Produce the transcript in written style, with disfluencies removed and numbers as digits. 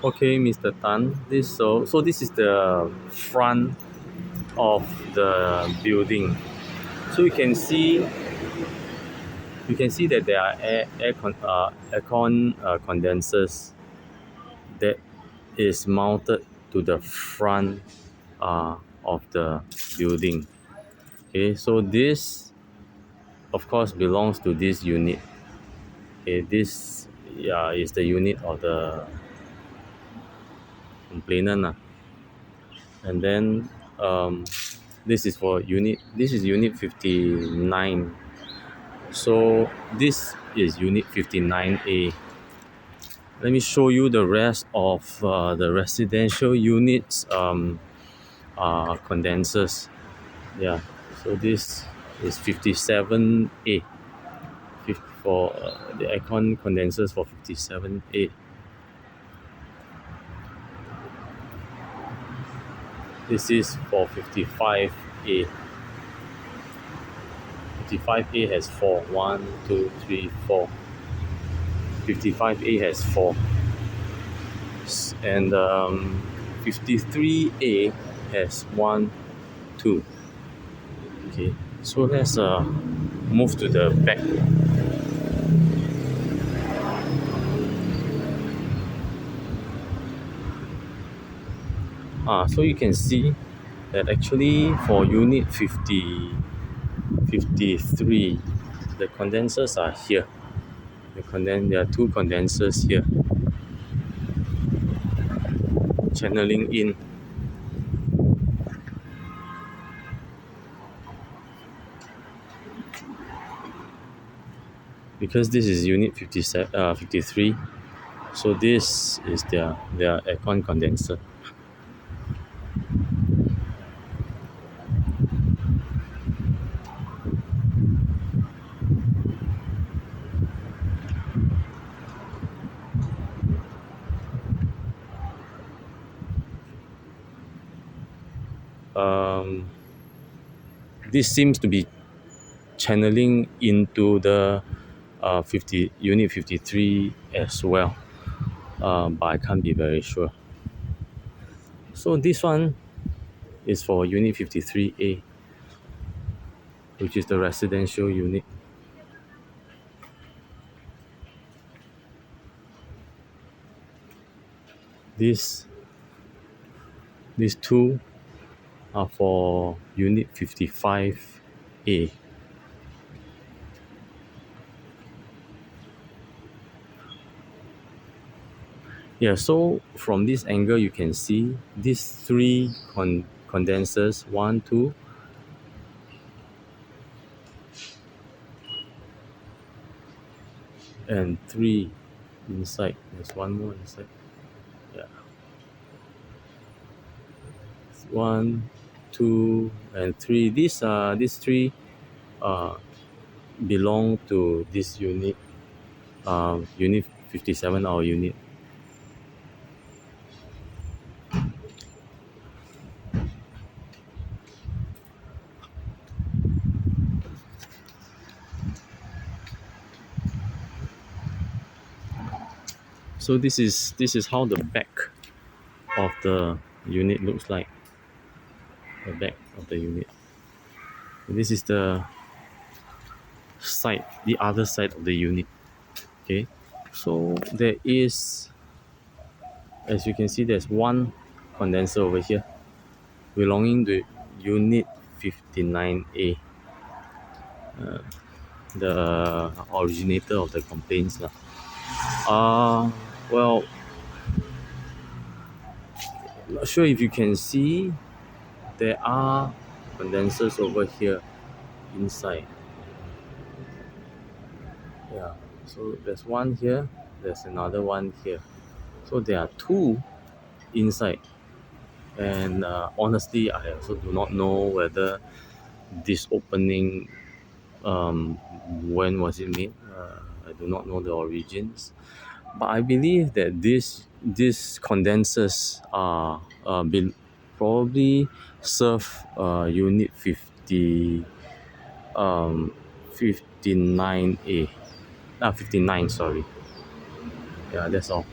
Okay, Mr. Tan. This is the front of the building. So you can see that there are aircon condensers that is mounted to the front of the building. Okay, so this of course belongs to this unit. Okay, this is the unit of the complainant. And then this is for unit this is unit 59. So this is unit 59A. Let me show you the rest of the residential units condensers. Yeah, so this is 57A. For the aircon condensers for 57A. This is for 55A. 55A has four. 1, 2, 3, 4. 55A has 4. And 53A has 1, 2. Okay, so let's move to the back. So you can see that actually for unit 53, the condensers are here. There are two condensers here channeling in. Because this is unit 53, so this is their aircon condenser. Um, this seems to be channeling into the 50 unit 53 as well, but I can't be very sure. So this one is for unit 53A, which is the residential unit. These two are for unit 55A. Yeah, so from this angle you can see these three condensers, 1, 2, and 3 inside. There's one more inside. Yeah. 1, 2, and 3. These three uh, belong to this unit, unit 57, our unit. So this is how the back of the unit looks like. The back of the unit. This is the other side of the unit. Okay, so there is, as you can see, there's one condenser over here belonging to unit 59A, the originator of the complaints. Well, not sure if you can see, there are condensers over here inside. Yeah, so there's one here, there's another one here. So there are two inside. And honestly, I also do not know whether this opening, when was it made. I do not know the origins, but I believe that these condensers are probably serve unit 50 59A, 59, sorry. Yeah, that's all.